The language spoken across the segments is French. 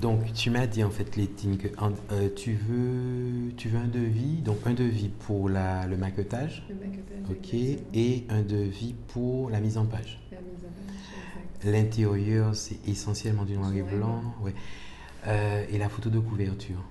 Donc, tu m'as dit en fait, Létine, que tu veux un devis, donc un devis pour le maquettage, Le maquettage, ok, exactement. et un devis pour la mise en page. La mise en page, exact. L'intérieur, c'est essentiellement du noir Du et noir et blanc. blanc, ouais. Et la photo de couverture.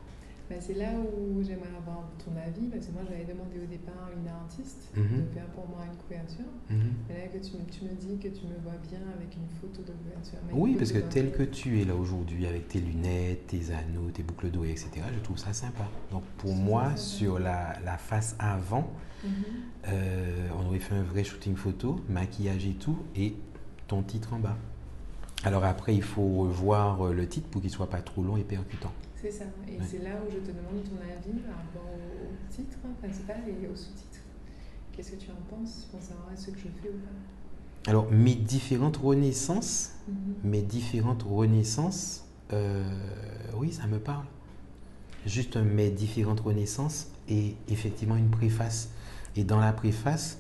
Bah, c'est là où j'aimerais avoir ton avis, parce que moi j'avais demandé au départ à une artiste de Mhm, faire pour moi une couverture. mhm. Mais là que tu me dis que tu me vois bien avec une photo de couverture, mais une Oui, parce photo que d'un tel que livre. tu es là aujourd'hui, avec tes lunettes, tes anneaux, tes boucles d'oreilles, etc., je trouve ça sympa. Donc pour Tu trouves ça moi, sympa? sur la face avant, Mhm. on aurait fait un vrai shooting photo, maquillage et tout, et ton titre en bas. Alors après, il faut revoir le titre pour qu'il soit pas trop long et percutant. C'est ça. Et Ouais. c'est là où je te demande ton avis par rapport au titre principal et au sous-titre. Qu'est-ce que tu en penses pour savoir ce que je fais ou pas? Alors, Mhm. mes différentes renaissances, oui, ça me parle. Juste un mes différentes renaissances et effectivement une préface. Et dans la préface,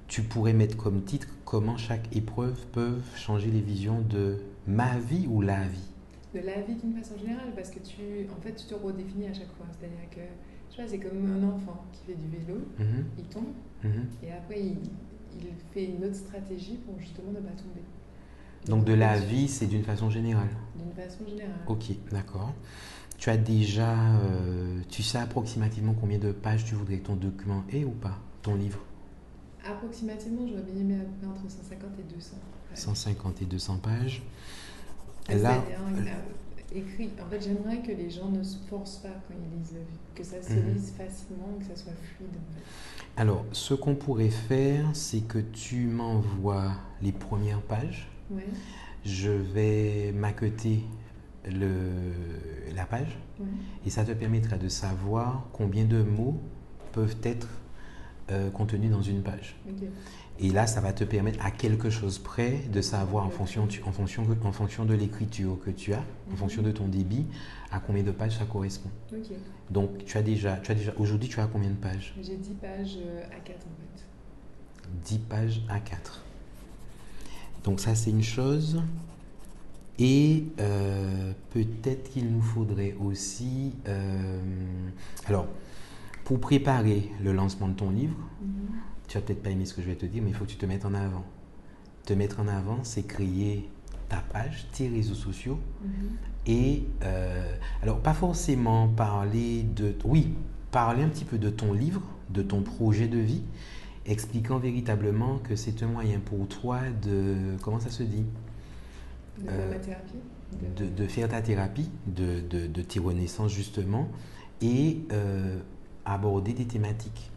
tu pourrais mettre comme titre comment chaque épreuve peut changer les visions de ma vie ou la vie. De la vie d'une façon générale, parce que en fait, tu te redéfinis à chaque fois. C'est-à-dire que, tu vois, c'est comme un enfant qui fait du vélo, Mhm, il tombe, mhm. et après, il fait une autre stratégie pour justement ne pas tomber. Donc Donc, de en fait, la vie, c'est d'une façon générale. d'une façon générale. Ok, d'accord. Tu as déjà, tu sais approximativement combien de pages tu voudrais que ton document ait ou pas, ton livre? Approximativement, j'aurais bien aimé à peu près entre 150 et 200 pages. 150 et 200 pages. Là, C'est-à-dire, écrit. En fait, j'aimerais que les gens ne se forcent pas quand ils lisent le livre, que ça se mhm. lise facilement, que ça soit fluide en fait. Alors, ce qu'on pourrait faire, c'est que tu m'envoies les premières pages. Ouais, Je vais maqueter la page ouais, et ça te permettra de savoir combien de mots peuvent être contenus dans une page. ok. Et là, ça va te permettre à quelque chose près de savoir Le prix. en fonction de l'écriture que tu as, en fonction de ton débit, à combien de pages ça correspond. Ok. Donc, aujourd'hui, tu as combien de pages? J'ai 10 pages à 4 en fait. 10 pages à 4. Donc, ça, c'est une chose. Et peut-être qu'il nous faudrait aussi... alors, pour préparer le lancement de ton livre, Mhm. tu vas peut-être pas aimer ce que je vais te dire, mais il faut que tu te mettes en avant. Te mettre en avant, c'est créer ta page, tes réseaux sociaux. Mhm. Et alors, pas forcément parler de... Oui, parler un petit peu de ton livre, de ton projet de vie, expliquant véritablement que c'est un moyen pour toi de... Comment ça se dit? De faire ma thérapie. De faire ta thérapie, de tes renaissances justement, et aborder des thématiques.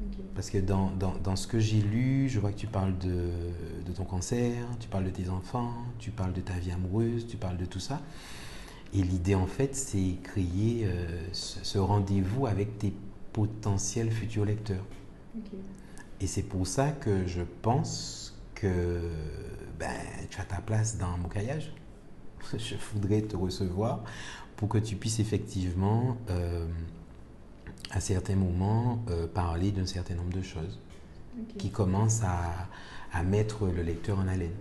Ok. Parce que dans ce que j'ai lu, je vois que tu parles de ton cancer, tu parles de tes enfants, tu parles de ta vie amoureuse, tu parles de tout ça. Et l'idée en fait, c'est créer ce rendez-vous avec tes potentiels futurs lecteurs. Ok. Et c'est pour ça que je pense que ben, tu as ta place dans mon cahiage. Je voudrais te recevoir pour que tu puisses effectivement, à certains moments, parler d'un certain nombre de choses Ok. qui commencent à mettre le lecteur en haleine.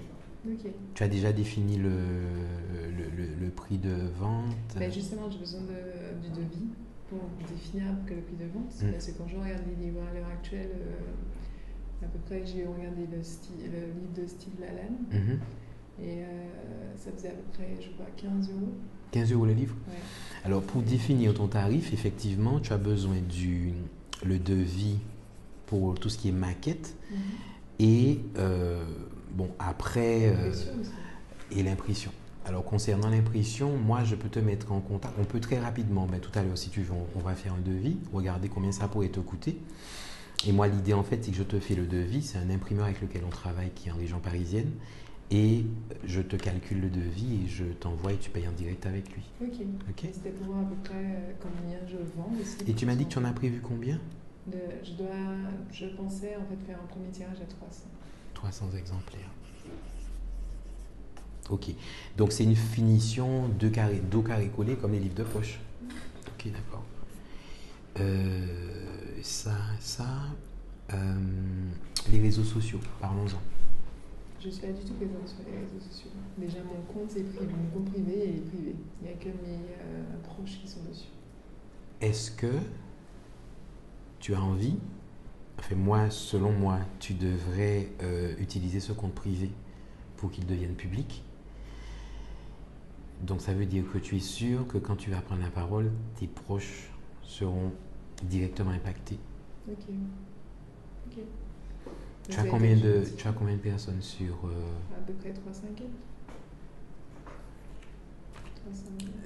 Ok. Tu as déjà défini le prix de vente? Ben justement, j'ai besoin du devis pour définir que le prix de vente. Mm. Parce que quand je regarde les livres à l'heure actuelle, à peu près, j'ai regardé le livre de Steve Lalanne. Mhm. Et ça faisait à peu près, je crois, 15 euros. 15 € le livre? Ouais. Alors, pour définir ton tarif, effectivement, tu as besoin le devis pour tout ce qui est maquette Mhm. et, bon, après, L'impression aussi. et l'impression. Alors, concernant l'impression, moi, je peux te mettre en contact. On peut très rapidement, ben, tout à l'heure, si tu veux, on va faire un devis, regarder combien ça pourrait te coûter. Et moi, l'idée, en fait, c'est que je te fais le devis. C'est un imprimeur avec lequel on travaille qui est en région parisienne. Et je te calcule le devis et je t'envoie et tu payes en direct avec lui. Ok. Ok. Et c'était pour voir à peu près combien je vends aussi. Et tu m'as dit que tu en as prévu combien? Je pensais en fait faire un premier tirage à 300. 300 exemplaires. Ok. Donc c'est une finition dos carré collé comme les livres de poche. Ok, d'accord. Ça. Les réseaux sociaux, parlons-en. Je suis pas du tout présente sur les réseaux sociaux. Déjà, mon compte est privé. Mon compte privé est privé. Il n'y a que mes proches qui sont dessus. Est-ce que tu as envie, enfin moi, selon moi, tu devrais utiliser ce compte privé pour qu'il devienne public. Donc ça veut dire que tu es sûr que quand tu vas prendre la parole, tes proches seront directement impactés. Ok. Tu as combien de personnes sur... À peu près 3-5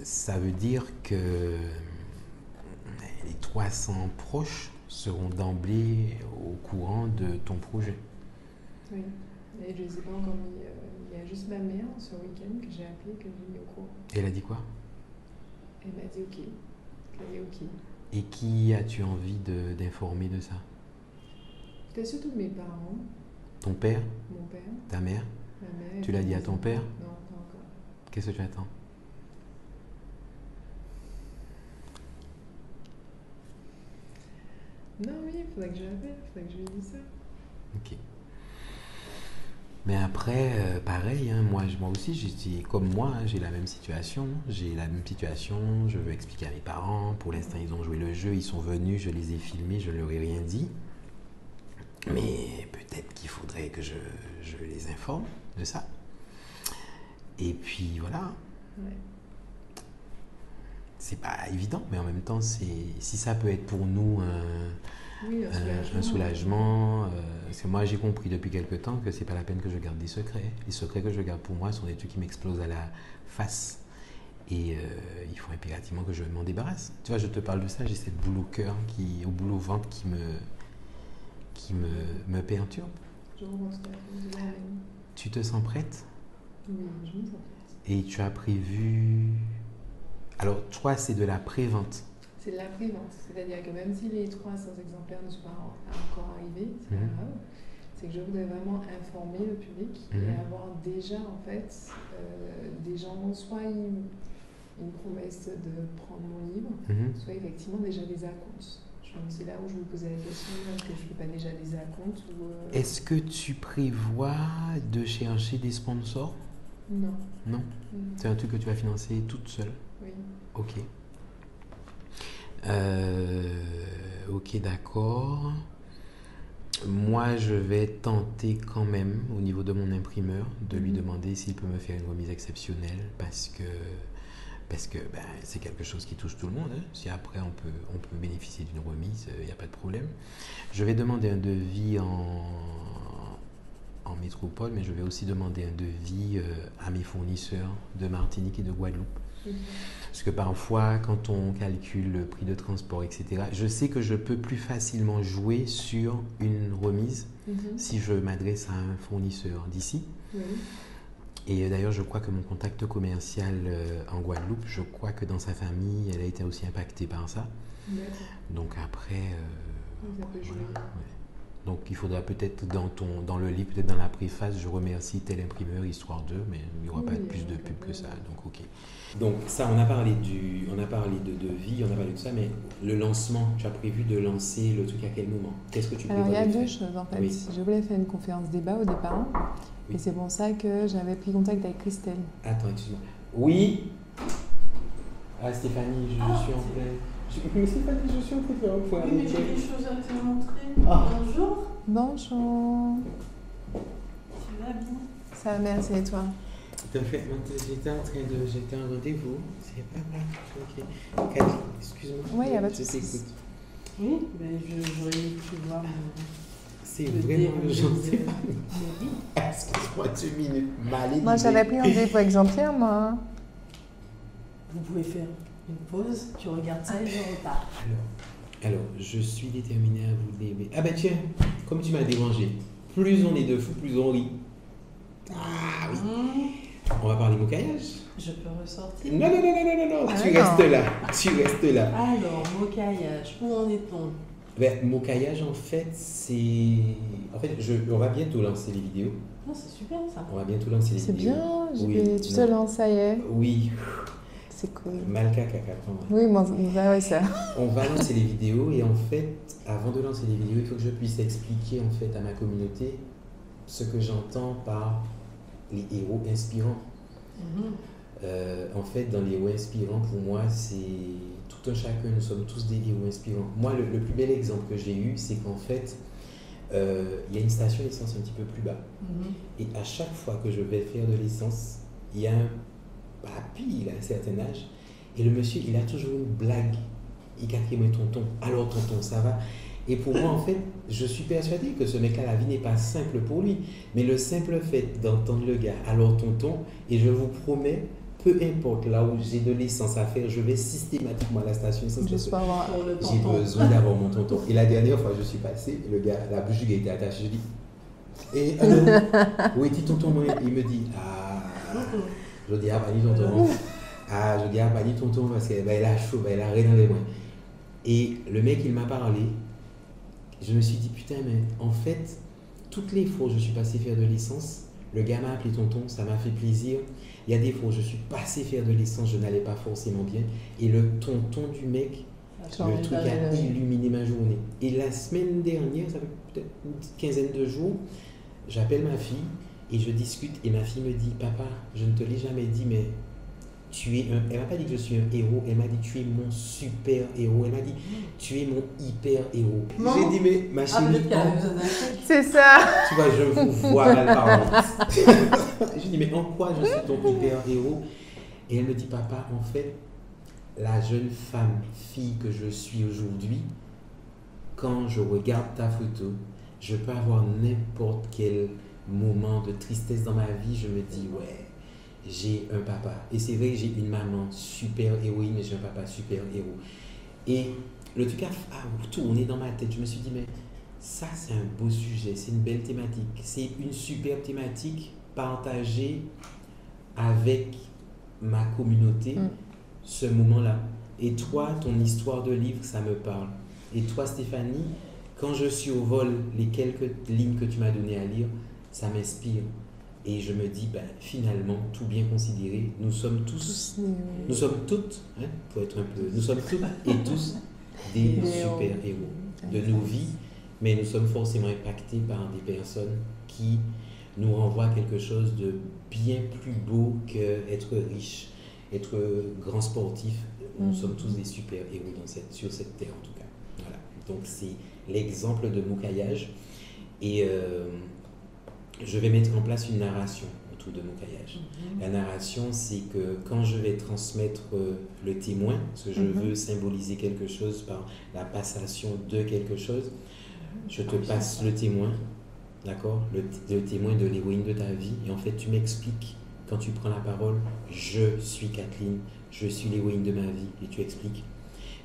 Ça veut dire que les 300 proches seront d'emblée au courant de ton projet. Oui, et je ne les ai pas encore mis. Il y a juste ma mère ce week-end que j'ai appelée, que j'ai mis au courant. Et elle a dit quoi? Elle m'a dit ok. Elle est ok. Et qui as-tu envie d'informer de ça? C'était surtout mes parents. Ton père? Mon père. Ta mère? Ma mère. Tu l'as dit à ton père? Non, pas encore. Qu'est-ce que tu attends? Non, oui, il faudrait que j'appelle, il faudrait que je lui dise ça. Ok. Mais après, pareil, hein, moi aussi, comme moi, j'ai la même situation. Je veux expliquer à mes parents. Pour l'instant, ils ont joué le jeu, ils sont venus, je les ai filmés, je ne leur ai rien dit. Mais peut-être qu'il faudrait que je les informe de ça. Et puis voilà. Ouais. C'est pas évident, mais en même temps, si ça peut être pour nous un soulagement, parce que moi j'ai compris depuis quelque temps que c'est pas la peine que je garde des secrets. Les secrets que je garde pour moi sont des trucs qui m'explosent à la face. Et il faut impérativement que je m'en débarrasse. Tu vois, je te parle de ça, j'ai cette boule au cœur, au boule au ventre qui me perturbe. Je remonte la même. Tu te sens prête? Oui, je me sens prête. Et tu as prévu... Alors, toi, c'est de la prévente. C'est de la prévente. C'est-à-dire que même si les 300 exemplaires ne sont pas encore arrivés, c'est pas grave. C'est que je voudrais vraiment informer le public et avoir déjà, en fait, des gens, soit une promesse de prendre mon livre, soit effectivement déjà des acomptes. C'est là où je me posais la question, est-ce que je ne fais pas déjà des acomptes Est-ce que tu prévois de chercher des sponsors? Non. Non. C'est un truc que tu vas financer toute seule? Oui. Ok. Ok, d'accord. Moi, je vais tenter quand même, au niveau de mon imprimeur, de lui demander s'il peut me faire une remise exceptionnelle parce que c'est quelque chose qui touche tout le monde. Hein. Si après on peut bénéficier d'une remise, il n'y a pas de problème. Je vais demander un devis en métropole, mais je vais aussi demander un devis à mes fournisseurs de Martinique et de Guadeloupe. Parce que parfois, quand on calcule le prix de transport, etc., je sais que je peux plus facilement jouer sur une remise si je m'adresse à un fournisseur d'ici. Et d'ailleurs, je crois que mon contact commercial en Guadeloupe, je crois que dans sa famille, elle a été aussi impactée par ça. Donc après, voilà, ouais. Donc il faudra peut-être dans le livre, peut-être dans la préface, je remercie tel imprimeur, histoire d'eux, mais il n'y aura pas plus de pub que ça. Donc ok. Donc ça, on a parlé de devis, on a parlé de ça, mais le lancement, tu as prévu de lancer le truc à quel moment? Qu'est-ce que tu prévois? Alors il y a deux choses en fait. Oui. Je voulais faire une conférence débat au départ, et c'est pour ça que j'avais pris contact avec Christelle. Attends, excuse-moi. Oui. Ah Stéphanie, je suis en plein. Stéphanie, je suis en train de faire un point. Oui, mais j'ai des choses à te montrer. Bonjour. Bonjour. Tu vas bien? Ça va, merci, et toi? J'étais en rendez-vous. C'est pas grave. Ok. Cathy, excuse-moi. Oui, il n'y a pas de souci. Oui, ben j'aurais pu voir. C'est vraiment gentil. Oui. Excuse-moi 2 minutes. Moi, j'avais pris un livre exemplaire, moi. Vous pouvez faire une pause, tu regardes ça et je repars. Alors, je suis déterminée à vous aimer. Ah ben tiens, comme tu m'as dérangé, plus on est de fous, plus on rit. Ah oui. On va parler mocaillage. Je peux ressortir? Non. Tu restes là. Alors, mocaillage, où en est-on? Ben, mocaillage, en fait, c'est... En fait, on va bientôt lancer les vidéos. Non, c'est super ça. On va bientôt lancer les vidéos. C'est bien, tu te lances, ça y est. Oui. C'est cool. Malka caca. Oui, ça. On va lancer les vidéos et en fait, avant de lancer les vidéos, il faut que je puisse expliquer en fait à ma communauté ce que j'entends par les héros inspirants. En fait, dans les héros inspirants, pour moi, c'est tout un chacun, nous sommes tous des héros inspirants. Moi, le plus bel exemple que j'ai eu, c'est qu'en fait, il y a une station d'essence un petit peu plus bas. Et à chaque fois que je vais faire de l'essence, il y a un papy, il a un certain âge, et le monsieur, il a toujours une blague. Il a crié, tonton, alors tonton, ça va? Et pour moi, en fait, je suis persuadé que ce mec-là, la vie n'est pas simple pour lui. Mais le simple fait d'entendre le gars, alors tonton, et je vous promets, peu importe là où j'ai de l'essence à faire, je vais systématiquement à la station essence. J'ai besoin d'avoir mon tonton. Et la dernière fois, je suis passé, le gars, la bougie était attachée, je dis, et alors, où est-il tonton? Il me dit, je dis, pas ni tonton. Je dis, pas ni tonton, parce qu'elle a chaud, elle a rien dans les mains. Et le mec, il m'a parlé. Je me suis dit, putain, mais en fait, toutes les fois où je suis passé faire de l'essence, le gars m'a appelé tonton, ça m'a fait plaisir. Il y a des fois où je suis passé faire de l'essence, je n'allais pas forcément bien. Et le tonton du mec, le truc a illuminé ma journée. Et la semaine dernière, ça fait peut-être une petite quinzaine de jours, j'appelle ma fille et je discute. Et ma fille me dit, papa, je ne te l'ai jamais dit, mais tu es un... Elle m'a pas dit que je suis un héros, elle m'a dit tu es mon super héros. Elle m'a dit tu es mon hyper héros. J'ai dit mais ma chérie, c'est ça. Tu vois, je vous vois mal parler. J'ai dit mais en quoi je suis ton hyper héros? Et elle me dit papa, en fait, la jeune fille que je suis aujourd'hui, quand je regarde ta photo, je peux avoir n'importe quel moment de tristesse dans ma vie, je me dis ouais, j'ai un papa. Et c'est vrai que j'ai une maman super héroïne, mais j'ai un papa super héros. Et le truc a tourné dans ma tête. Je me suis dit, mais ça, c'est un beau sujet, c'est une belle thématique. C'est une super thématique partagée avec ma communauté, ce moment-là. Et toi, ton histoire de livre, ça me parle. Et toi, Stéphanie, quand je suis au vol, les quelques lignes que tu m'as données à lire, ça m'inspire. Et je me dis, finalement, tout bien considéré, nous sommes tous, nous sommes toutes, pour être un peu, nous sommes toutes et tous des super-héros de nos vies, mais nous sommes forcément impactés par des personnes qui nous renvoient à quelque chose de bien plus beau qu'être riche, être grand sportif. Nous sommes tous des super-héros sur cette terre, en tout cas. Voilà. Donc, c'est l'exemple de mon caillage. Et je vais mettre en place une narration autour de mon caillage. La narration, c'est que quand je vais transmettre le témoin, parce que je veux symboliser quelque chose par la passation de quelque chose, je te passe le témoin, d'accord, le témoin de l'héroïne de ta vie, et en fait, tu m'expliques, quand tu prends la parole, je suis Kathleen, je suis l'héroïne de ma vie, et tu expliques.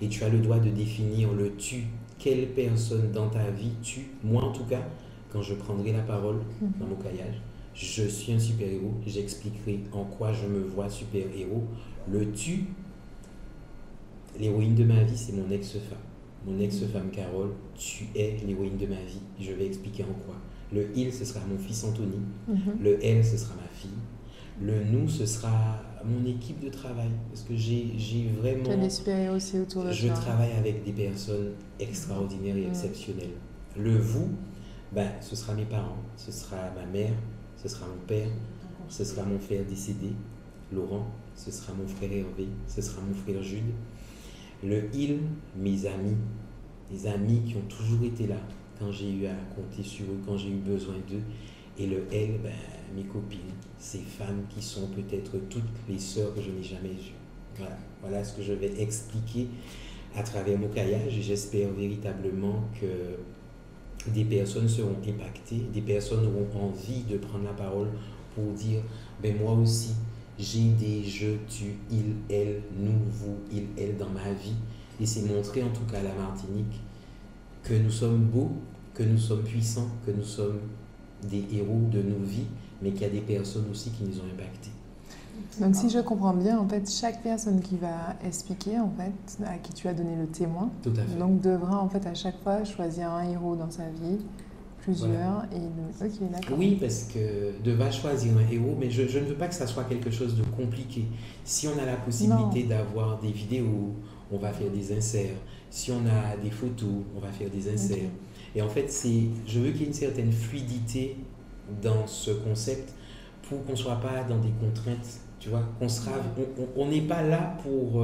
Et tu as le droit de définir le tu, quelle personne dans ta vie tu, moi en tout cas, quand je prendrai la parole dans mon caillage, je suis un super-héros, j'expliquerai en quoi je me vois super-héros. Le tu, l'héroïne de ma vie, c'est mon ex-femme. Mon ex-femme Carole, tu es l'héroïne de ma vie. Je vais expliquer en quoi. Le il, ce sera mon fils Anthony. Le elle, ce sera ma fille. Le nous, ce sera mon équipe de travail. Parce que j'ai vraiment... Tu as des super-héros aussi autour de toi. Je travaille avec des personnes extraordinaires et exceptionnelles. Le vous, ce sera mes parents, ce sera ma mère, ce sera mon père, ce sera mon frère décédé, Laurent, ce sera mon frère Hervé, ce sera mon frère Jules. Le il, mes amis, les amis qui ont toujours été là quand j'ai eu à compter sur eux, quand j'ai eu besoin d'eux. Et le elle, mes copines, ces femmes qui sont peut-être toutes les sœurs que je n'ai jamais eues. Voilà ce que je vais expliquer à travers mon caillage, et j'espère véritablement que des personnes seront impactées, des personnes auront envie de prendre la parole pour dire, moi aussi, j'ai des je, tu, il, elle, nous, vous, il, elle dans ma vie. Et c'est montrer en tout cas à la Martinique que nous sommes beaux, que nous sommes puissants, que nous sommes des héros de nos vies, mais qu'il y a des personnes aussi qui nous ont impactés. Donc si je comprends bien, en fait, chaque personne qui va expliquer, en fait, à qui tu as donné le témoin, tout à fait, donc devra en fait à chaque fois choisir un héros dans sa vie, plusieurs, voilà. Ok, d'accord. Oui, parce que devra choisir un héros, mais je ne veux pas que ça soit quelque chose de compliqué. Si on a la possibilité d'avoir des vidéos, on va faire des inserts. Si on a des photos, on va faire des inserts. Et en fait, je veux qu'il y ait une certaine fluidité dans ce concept pour qu'on ne soit pas dans des contraintes, tu vois, on n'est pas là pour...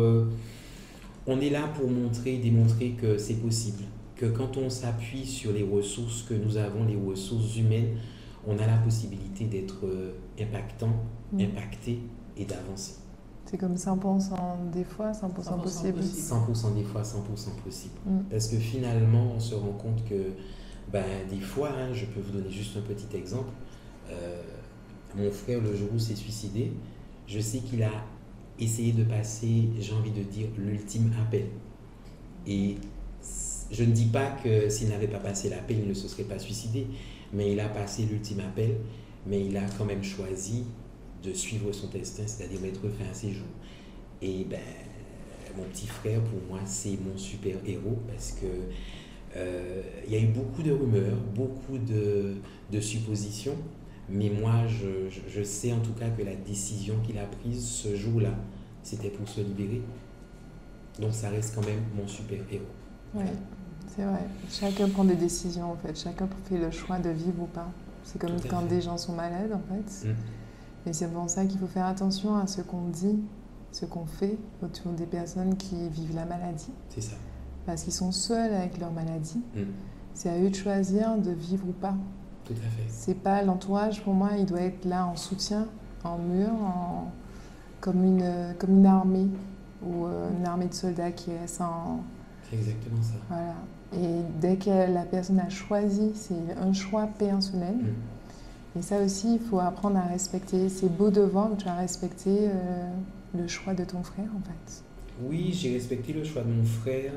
on est là pour démontrer que c'est possible, que quand on s'appuie sur les ressources que nous avons, les ressources humaines, on a la possibilité d'être impacté et d'avancer. C'est comme 100% des fois, 100% possible. 100% des fois, 100% possible. Parce que finalement, on se rend compte que des fois, je peux vous donner juste un petit exemple. Mon frère, le jour où s'est suicidé, je sais qu'il a essayé de passer, j'ai envie de dire, l'ultime appel. Et je ne dis pas que s'il n'avait pas passé l'appel, il ne se serait pas suicidé, mais il a passé l'ultime appel, mais il a quand même choisi de suivre son destin, c'est-à-dire mettre fin à ses jours. Et mon petit frère, pour moi, c'est mon super-héros parce que il y a eu beaucoup de rumeurs, beaucoup de suppositions, mais moi, je sais en tout cas que la décision qu'il a prise ce jour-là, c'était pour se libérer. Donc ça reste quand même mon super-héros. Oui, c'est vrai. Chacun prend des décisions en fait. Chacun fait le choix de vivre ou pas. C'est comme quand des gens sont malades en fait. Et c'est pour ça qu'il faut faire attention à ce qu'on dit, ce qu'on fait autour des personnes qui vivent la maladie. C'est ça. Parce qu'ils sont seuls avec leur maladie. C'est à eux de choisir de vivre ou pas. Tout à fait. C'est pas l'entourage, pour moi, il doit être là en soutien, en mur, comme une armée ou une armée de soldats qui reste en... C'est exactement ça. Voilà. Et dès que la personne a choisi, c'est un choix personnel. Et ça aussi, il faut apprendre à respecter. C'est beau de voir que tu as respecté le choix de ton frère, en fait. Oui, j'ai respecté le choix de mon frère.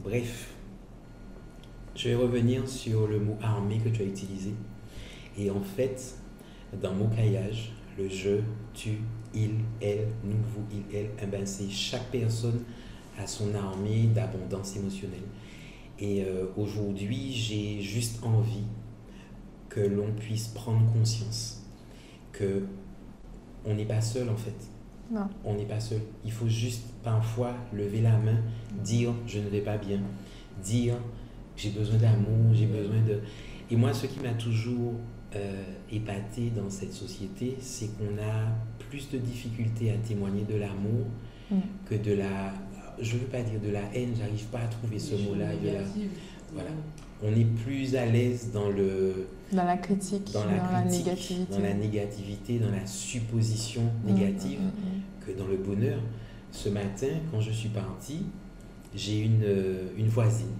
Bref, je vais revenir sur le mot armée que tu as utilisé. Et en fait, dans Mocaillage, le je, tu, il, elle, nous, vous, il, elle, c'est chaque personne a son armée d'abondance émotionnelle. Et aujourd'hui, j'ai juste envie que l'on puisse prendre conscience que on n'est pas seul en fait. Non. On n'est pas seul. Il faut juste parfois lever la main, dire je ne vais pas bien, dire j'ai besoin d'amour, j'ai besoin de... Et moi, ce qui m'a toujours épaté dans cette société, c'est qu'on a plus de difficultés à témoigner de l'amour que de la... Je ne veux pas dire de la haine, j'arrive pas à trouver ce mot-là. Voilà. On est plus à l'aise dans la critique, dans la négativité. Dans la négativité, dans la supposition négative que dans le bonheur. Ce matin, quand je suis partie, j'ai une voisine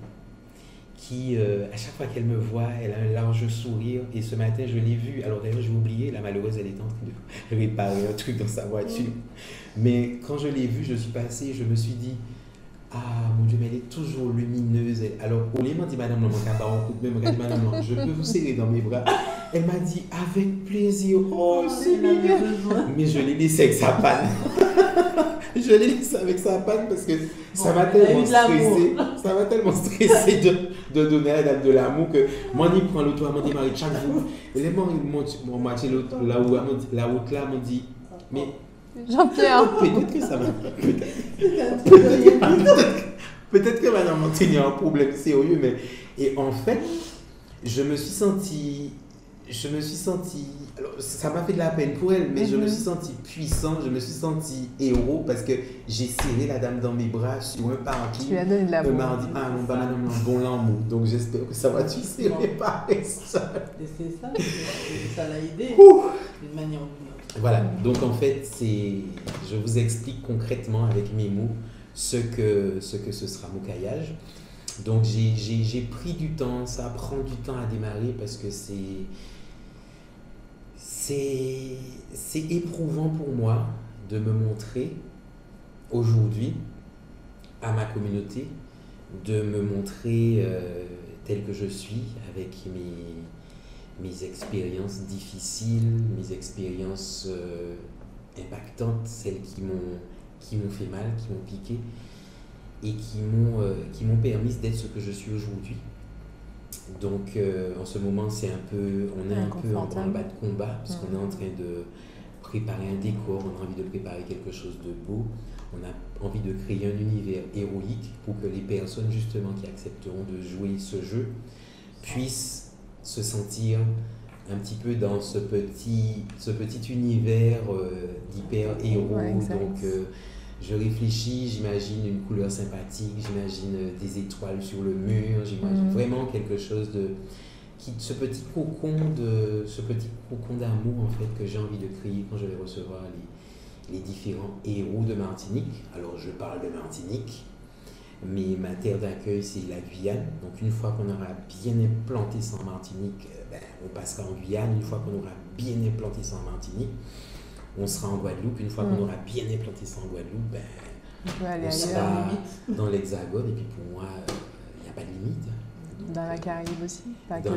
qui, à chaque fois qu'elle me voit, elle a un large sourire. Et ce matin, je l'ai vue. Alors d'ailleurs, j'ai oublié, la malheureuse, elle était en train de réparer un truc dans sa voiture. Mais quand je l'ai vue, je suis passée, je me suis dit, ah mon Dieu, mais elle est toujours lumineuse. Alors, au lieu m'a dit, madame, madame, je peux vous serrer dans mes bras. Elle m'a dit, avec plaisir. Oh, c'est mignon. Mais je l'ai laissé avec sa panne. Je l'ai laissé avec sa panne parce que ça m'a tellement stressé. Ça m'a tellement stressé de donner à la dame de l'amour que moi, il prend l'auto, elle m'a dit, Marie, chaque jour. Et les gens, ils m'ont matché l'autre, la route là, m'ont dit, mais. Jean-Pierre. Peut-être que ça va. Peut-être que madame Montaigne a un problème sérieux, mais. Et en fait, je me suis senti. Alors, ça m'a fait de la peine pour elle, mais je me suis senti puissant, je me suis senti héros parce que j'ai serré la dame dans mes bras sur un parking. Tu lui as donné de l'amour. Elle m'a dit, ah non, bah madame, bon l'amour. Donc j'espère que ça va tu serrer par ça. Et c'est ça, ça l'a aidé d'une manière ou d'une autre. Voilà, donc en fait, je vous explique concrètement avec mes mots ce que ce sera Mocaillage. Donc j'ai pris du temps, ça prend du temps à démarrer parce que c'est éprouvant pour moi de me montrer aujourd'hui à ma communauté, de me montrer tel que je suis avec mes expériences difficiles, mes expériences impactantes, celles qui m'ont fait mal, qui m'ont piqué et qui m'ont permis d'être ce que je suis aujourd'hui. Donc en ce moment, on est un peu en bas de combat parce qu'on est en train de préparer un décor, on a envie de préparer quelque chose de beau, on a envie de créer un univers héroïque pour que les personnes justement qui accepteront de jouer ce jeu puissent se sentir un petit peu dans ce petit univers d'hyper-héros. Ouais, exact. Donc, je réfléchis, j'imagine une couleur sympathique, j'imagine des étoiles sur le mur, j'imagine vraiment quelque chose ce petit cocon d'amour en fait que j'ai envie de créer quand je vais recevoir les différents héros de Martinique. Alors, je parle de Martinique, mais ma terre d'accueil, c'est la Guyane. Donc, une fois qu'on aura bien implanté ça en Martinique, on passera en Guyane. Une fois qu'on aura bien implanté ça en Martinique, on sera en Guadeloupe. Une fois qu'on aura bien implanté ça en Guadeloupe, on sera dans l'Hexagone. Et puis, pour moi, il n'y a pas de limite. Donc, dans la Caraïbe aussi, pas que dans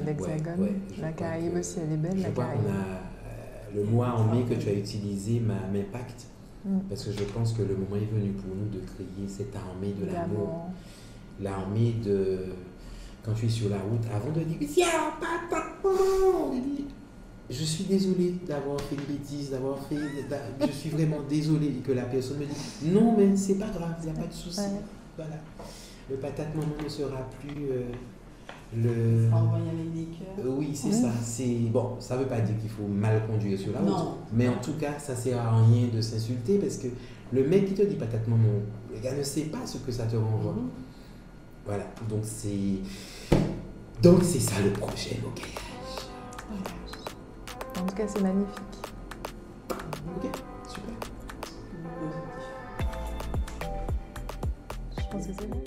l'Hexagone. Ouais, la Caraïbe aussi, elle est belle. Je crois qu'on a le mois en mai que tu as utilisé m'impacte. Parce que je pense que le moment est venu pour nous de créer cette armée de l'amour. L'armée de... Quand tu es sur la route, avant de dire « Tiens, papa, je suis désolé d'avoir fait une bêtise, je suis vraiment désolé. » Et que la personne me dit « Non, mais c'est pas grave, il n'y a pas de souci. » Voilà. Le patate maman ne sera plus... Envoyer avec des cœurs. Oui, c'est ça. Bon, ça ne veut pas dire qu'il faut mal conduire sur la route. Mais en tout cas, ça ne sert à rien de s'insulter parce que le mec qui te dit patate maman, le gars ne sait pas ce que ça te renvoie. Voilà. Donc c'est ça le projet, ok. En tout cas, c'est magnifique. Ok, super. Je pense que c'est bon.